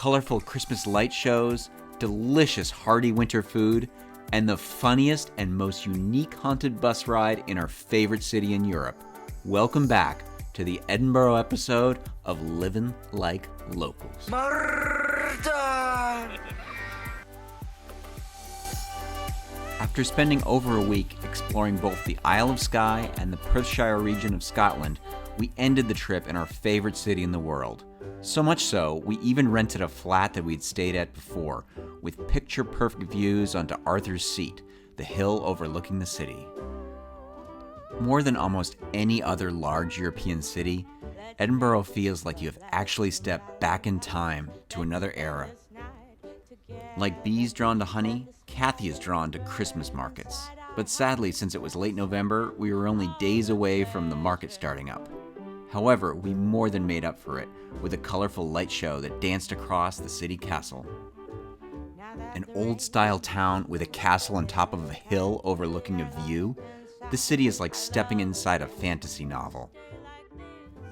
colorful Christmas light shows, delicious hearty winter food, and the funniest and most unique haunted bus ride in our favorite city in Europe. Welcome back to the Edinburgh episode of Livin' Like Locals. Murder! After spending over a week exploring both the Isle of Skye and the Perthshire region of Scotland, we ended the trip in our favorite city in the world. So much so, we even rented a flat that we'd stayed at before, with picture-perfect views onto Arthur's Seat, the hill overlooking the city. More than almost any other large European city, Edinburgh feels like you have actually stepped back in time to another era. Like bees drawn to honey, Kathy is drawn to Christmas markets. But sadly, since it was late November, we were only days away from the market starting up. However, we more than made up for it with a colorful light show that danced across the city castle. An old-style town with a castle on top of a hill overlooking a view, the city is like stepping inside a fantasy novel.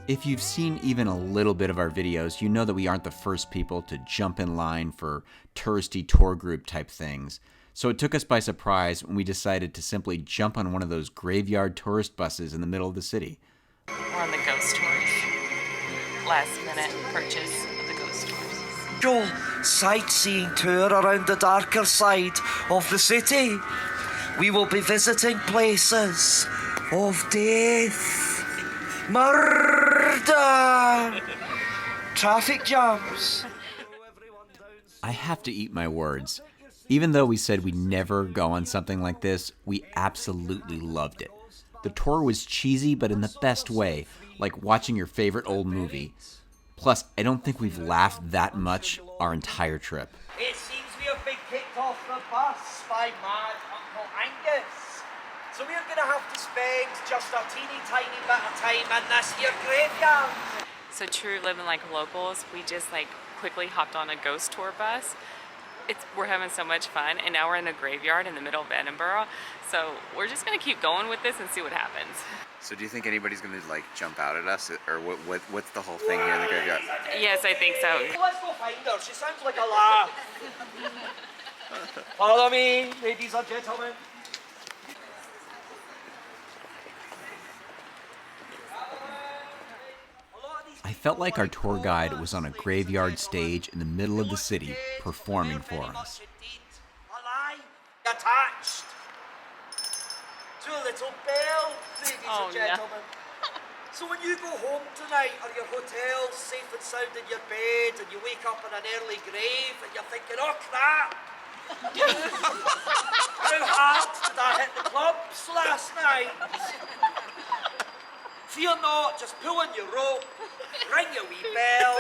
If you've seen even a little bit of our videos, you know that we aren't the first people to jump in line for touristy tour group type things. So it took us by surprise when we decided to simply jump on one of those graveyard tourist buses in the middle of the city. We're on the ghost tours. Last minute purchase of the ghost tours. Joe, sightseeing tour around the darker side of the city. We will be visiting places of death, murder, traffic jams. I have to eat my words. Even though we said we'd never go on something like this, we absolutely loved it. The tour was cheesy, but in the best way, like watching your favorite old movie. Plus, I don't think we've laughed that much our entire trip. It seems we have been kicked off the bus by mad Uncle Angus. So we're going to have to spend just a teeny tiny bit of time in this here graveyard. So true living like locals, we just quickly hopped on a ghost tour bus. We're having so much fun, and now we're in the graveyard in the middle of Edinburgh. So we're just gonna keep going with this and see what happens. So do you think anybody's gonna jump out at us, or what's the whole thing here in the graveyard? Yes, I think so. Let's go find her. She sounds like a laugh. Follow me, ladies and gentlemen. I felt like our tour guide was on a graveyard stage in the middle of the city performing for us. Alive, attached to a little bell, ladies and gentlemen. So when you go home tonight, are your hotels safe and sound in your bed, and you wake up in an early grave and you're thinking, oh crap, how hard did I hit the clubs last night? Fear not, just pull on your rope, ring your wee bell,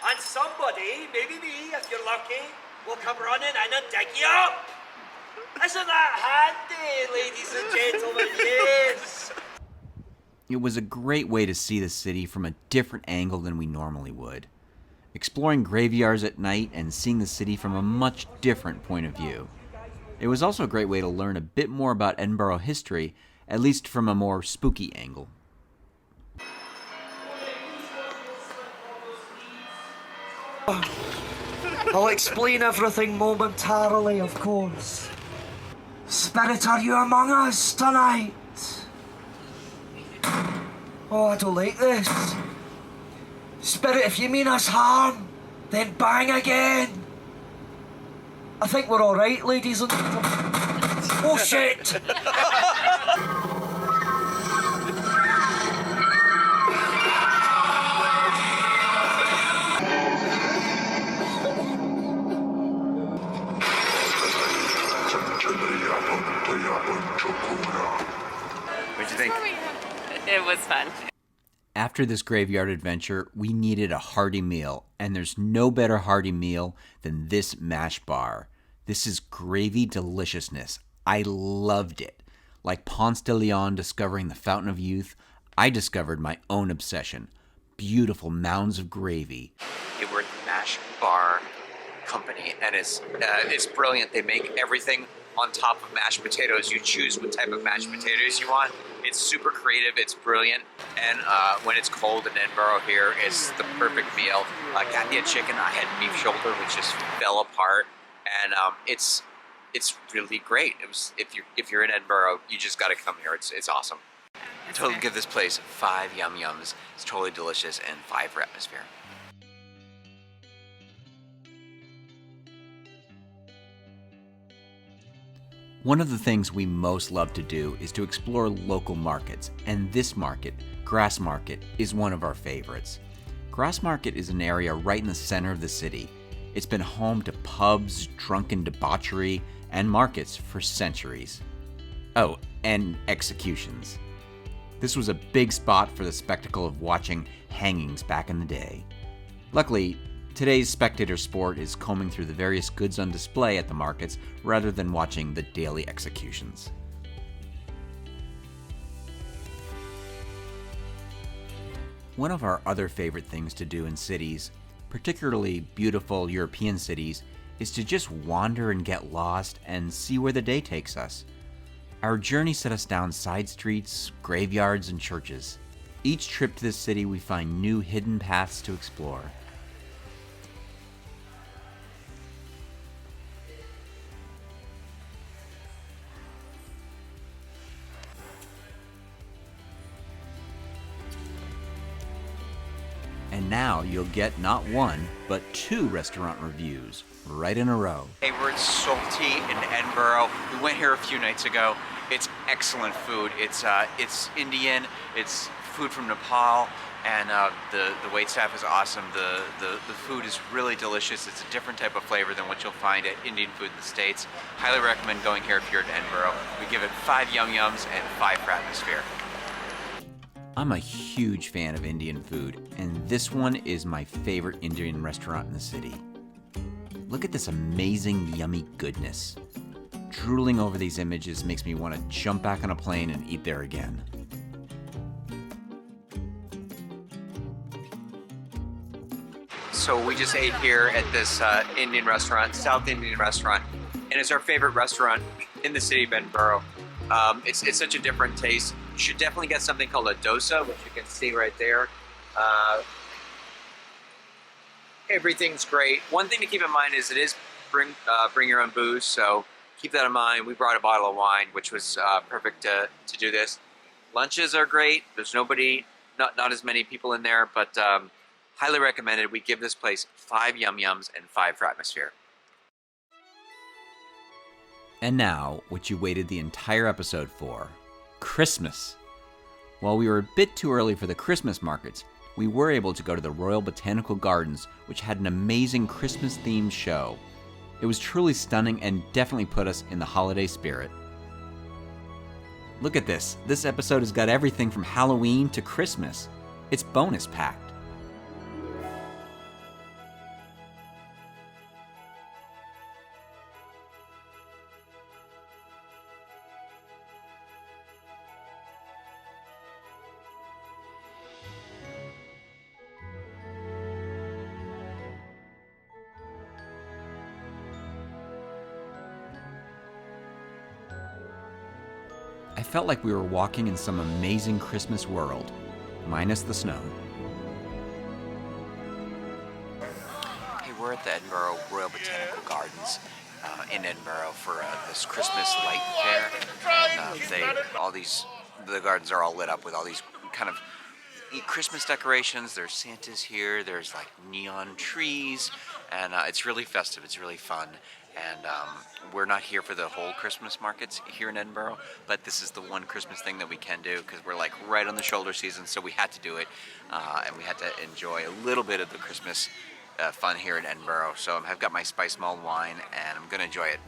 and somebody, maybe me if you're lucky, will come running in and dig you up. Isn't that handy, ladies and gentlemen? Yes. It was a great way to see the city from a different angle than we normally would. Exploring graveyards at night and seeing the city from a much different point of view. It was also a great way to learn a bit more about Edinburgh history, at least from a more spooky angle. I'll explain everything momentarily, of course. Spirit, are you among us tonight? Oh, I don't like this. Spirit, if you mean us harm, then bang again. I think we're all right, ladies and gentlemen. Oh, shit! What'd you think? It was fun. After this graveyard adventure, we needed a hearty meal, and there's no better hearty meal than this mash bar. This is gravy deliciousness. I loved it. Like Ponce de Leon discovering the Fountain of Youth, I discovered my own obsession. Beautiful mounds of gravy. We're at the Mash Bar company, and it's brilliant. They make everything on top of mashed potatoes. You choose what type of mashed potatoes you want. It's super creative, it's brilliant, and when it's cold in Edinburgh here, it's the perfect meal. I got the chicken, I had beef shoulder, which just fell apart, and it's really great. It was if you're in Edinburgh, you just got to come here. It's awesome. I totally give this place 5 yum yums. It's totally delicious, and 5 for atmosphere. One of the things we most love to do is to explore local markets, and this market, Grass Market, is one of our favorites. Grass Market is an area right in the center of the city. It's been home to pubs, drunken debauchery, and markets for centuries. Oh, and executions. This was a big spot for the spectacle of watching hangings back in the day. Luckily, today's spectator sport is combing through the various goods on display at the markets rather than watching the daily executions. One of our other favorite things to do in cities, particularly beautiful European cities, is to just wander and get lost and see where the day takes us. Our journey set us down side streets, graveyards, and churches. Each trip to this city, we find new hidden paths to explore. And now you'll get not 1, but 2 restaurant reviews right in a row. Hey, we're at Solti in Edinburgh. We went here a few nights ago. It's excellent food. It's Indian. It's food from Nepal, and the wait staff is awesome. The food is really delicious. It's a different type of flavor than what you'll find at Indian food in the States. Highly recommend going here if you're in Edinburgh. We give it 5 yum yums and 5 for atmosphere. I'm a huge fan of Indian food, and this one is my favorite Indian restaurant in the city. Look at this amazing, yummy goodness. Drooling over these images makes me want to jump back on a plane and eat there again. So we just ate here at this Indian restaurant, South Indian restaurant, and it's our favorite restaurant in the city of Edinburgh. It's such a different taste. You should definitely get something called a dosa, which you can see right there. Everything's great. One thing to keep in mind is it is bring your own booze, so keep that in mind. We brought a bottle of wine, which was perfect to do this. Lunches are great. There's not as many people in there, but highly recommended. We give this place 5 yum yums and 5 for atmosphere. And now, what you waited the entire episode for, Christmas. While we were a bit too early for the Christmas markets, we were able to go to the Royal Botanical Gardens, which had an amazing Christmas-themed show. It was truly stunning and definitely put us in the holiday spirit. Look at this. This episode has got everything from Halloween to Christmas. It's bonus packed. I felt like we were walking in some amazing Christmas world, minus the snow. Hey, we're at the Edinburgh Royal Botanical Gardens in Edinburgh for this Christmas light fair. And the gardens are all lit up with all these kind of Christmas decorations. There's Santas here, there's like neon trees, and it's really festive, it's really fun. And we're not here for the whole Christmas markets here in Edinburgh, but this is the one Christmas thing that we can do because we're like right on the shoulder season, so we had to do it, and we had to enjoy a little bit of the Christmas fun here in Edinburgh. So I've got my spice mulled wine, and I'm going to enjoy it.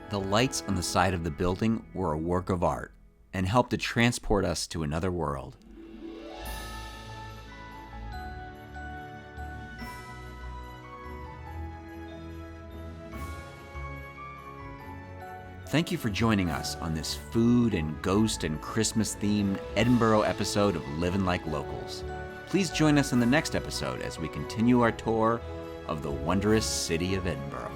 The lights on the side of the building were a work of art and helped to transport us to another world. Thank you for joining us on this food and ghost and Christmas themed Edinburgh episode of Livin' Like Locals. Please join us in the next episode as we continue our tour of the wondrous city of Edinburgh.